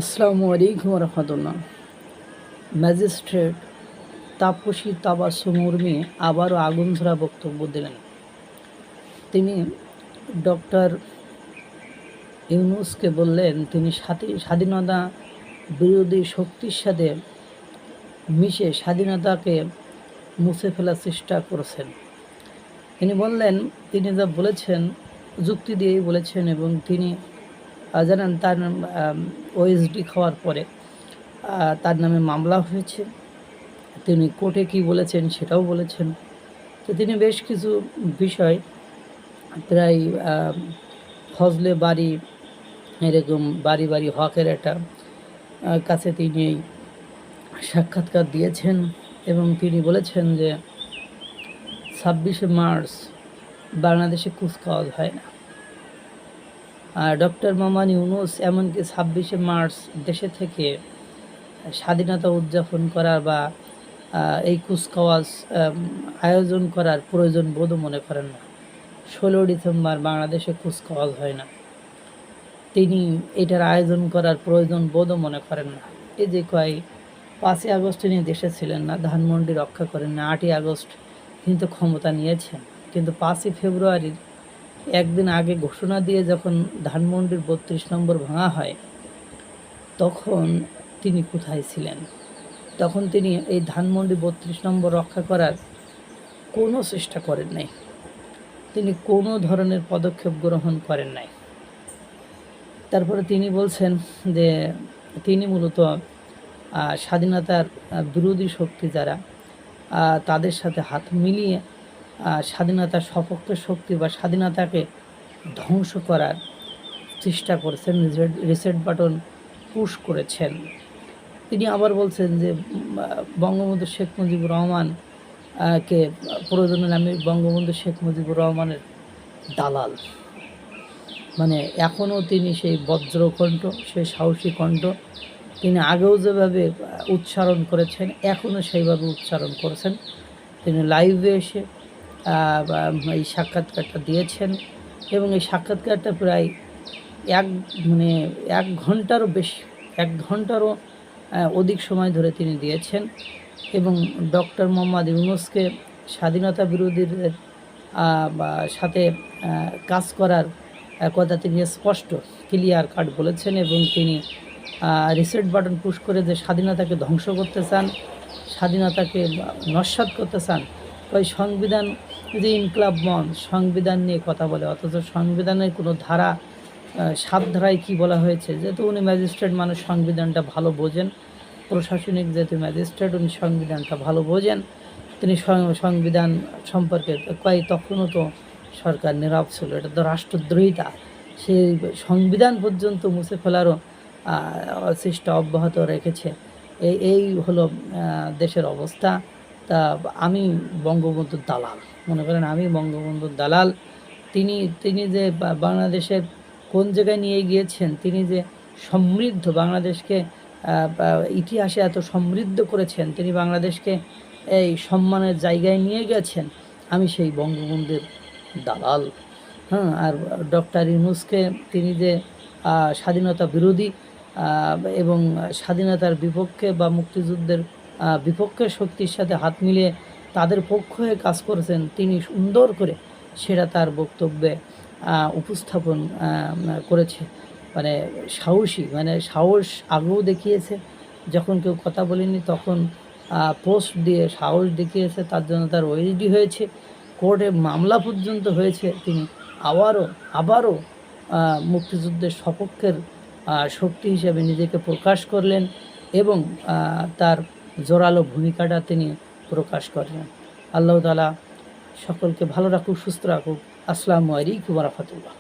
আসসালামু আলাইকুম রহমতুল্লাহ। ম্যাজিস্ট্রেট তাপসী তাবাসসুম মুরমি আবারও আগুন ধরা বক্তব্য দিলেন। তিনি ডক্টর ইউনূসকে বললেন তিনি স্বাধীনতা বিরোধী শক্তির সাথে মিশে স্বাধীনতাকে মুছে ফেলার চেষ্টা করেছেন। তিনি বললেন তিনি যা বলেছেন যুক্তি দিয়েই বলেছেন, এবং তিনি জানেন তার ওএসডি খাওয়ার পরে তার নামে মামলা হয়েছে। তিনি কোর্টে কি বলেছেন সেটাও বলেছেন। তো তিনি বেশ কিছু বিষয় প্রায় ফজলে বাড়ি এরকম বাড়ি বাড়ি হকের একটা কাছে তিনি সাক্ষাৎকার দিয়েছেন, এবং তিনি বলেছেন যে 26শে মার্চ বাংলাদেশে কুচকাওয়াজ হয় না। ডক্টর মোহাম্মদ ইউনূস এমনকি 26শে মার্চ দেশে থেকে স্বাধীনতা উদযাপন করার বা এই কুচকাওয়াজ আয়োজন করার প্রয়োজন বোধও মনে করেন না। 16 ডিসেম্বর বাংলাদেশে কুচকাওয়াজ হয় না, তিনি এটার আয়োজন করার প্রয়োজন বোধও মনে করেন না। এই যে 5ই আগস্ট তিনি দেশে ছিলেন না, ধানমন্ডি রক্ষা করেন না। 8ই আগস্ট কিন্তু ক্ষমতা নিয়েছেন, কিন্তু 5ই ফেব্রুয়ারির একদিন আগে ঘোষণা দিয়ে যখন ধানমন্ডির 32 নম্বর ভাঙা হয়, তখন তিনি কোথায় ছিলেন? তখন তিনি এই ধানমন্ডি 32 নম্বর রক্ষা করার কোনো চেষ্টা করেন নাই, তিনি কোনো ধরনের পদক্ষেপ গ্রহণ করেন নাই। তারপরে তিনি বলছেন যে তিনি মূলত স্বাধীনতার বিরোধী শক্তি যারা তাদের সাথে হাত মিলিয়ে স্বাধীনতার সপক্ষের শক্তি বা স্বাধীনতাকে ধ্বংস করার চেষ্টা করেছেন, রিসেট বাটন পুশ করেছেন। তিনি আবার বলছেন যে বঙ্গবন্ধু শেখ মুজিবুর রহমান কে প্রয়োজনে আমি বঙ্গবন্ধু শেখ মুজিবুর রহমানের দালাল। মানে এখনও তিনি সেই বজ্রকণ্ঠ, সেই সাহসী কণ্ঠ তিনি আগেও যেভাবে উচ্চারণ করেছেন এখনও সেইভাবে উচ্চারণ করেছেন। তিনি লাইভে এসে এই সাক্ষাৎকারটা দিয়েছেন, এবং এই সাক্ষাৎকারটা প্রায় এক ঘন্টারও বেশি, 1 ঘন্টারও অধিক সময় ধরে তিনি দিয়েছেন, এবং ডক্টর মোহাম্মদ ইউনূসকে স্বাধীনতা বিরোধীদের সাথে কাজ করার কথা তিনি স্পষ্ট ক্লিয়ার কাট বলেছেন, এবং তিনি রিসেট বাটন পুশ করে যে স্বাধীনতাকে ধ্বংস করতে চান, স্বাধীনতাকে নস্যাৎ করতে চান। ওই সংবিধান যে ইনকলাব মঞ্চ সংবিধান নিয়ে কথা বলে, অথচ সংবিধানের কোনো ধারা 7 ধারায় কী বলা হয়েছে, যেহেতু উনি ম্যাজিস্ট্রেট মানুষ সংবিধানটা ভালো বোঝেন, প্রশাসনিক যেহেতু ম্যাজিস্ট্রেট উনি সংবিধানটা ভালো বোঝেন, তিনি সংবিধান সম্পর্কে তখনও তো সরকার নীরব ছিল, এটা তো রাষ্ট্রদ্রোহিতা। সেই সংবিধান পর্যন্ত মুছে ফেলারও চেষ্টা অব্যাহত রেখেছে। এই হলো দেশের অবস্থা। তা আমি বঙ্গবন্ধুর দালাল, মনে করেন আমি বঙ্গবন্ধুর দালাল। তিনি যে বাংলাদেশের কোন জায়গায় নিয়ে গিয়েছেন, তিনি যে সমৃদ্ধ বাংলাদেশকে ইতিহাসে এত সমৃদ্ধ করেছেন, তিনি বাংলাদেশকে এই সম্মানের জায়গায় নিয়ে গেছেন, আমি সেই বঙ্গবন্ধুর দালাল। আর ডক্টর ইউনূসকে তিনি যে স্বাধীনতা বিরোধী এবং স্বাধীনতার বিপক্ষে বা মুক্তিযুদ্ধের বিপক্ষে শক্তির সাথে হাত মিলিয়ে তাদের পক্ষ হয়ে কাজ করেছেন, তিনি সুন্দর করে সেটা তার বক্তব্যে উপস্থাপন করেছে। মানে সাহসী, মানে সাহস আগেও দেখিয়েছে, যখন কেউ কথা বলেনি তখন পোস্ট দিয়ে সাহস দেখিয়েছে, তার জন্য তার ওএসডি হয়েছে, কোর্টে মামলা পর্যন্ত হয়েছে। তিনি আবারও মুক্তিযুদ্ধের সপক্ষের শক্তি হিসেবে নিজেকে প্রকাশ করলেন, এবং তার জোরালো ভূমিকাটা তিনি প্রকাশ করলেন। আল্লাহ তাআলা সকলকে ভালো রাখুক, সুস্থ রাখুক। আসসালামু আলাইকুম ওয়া রাহমাতুল্লাহ।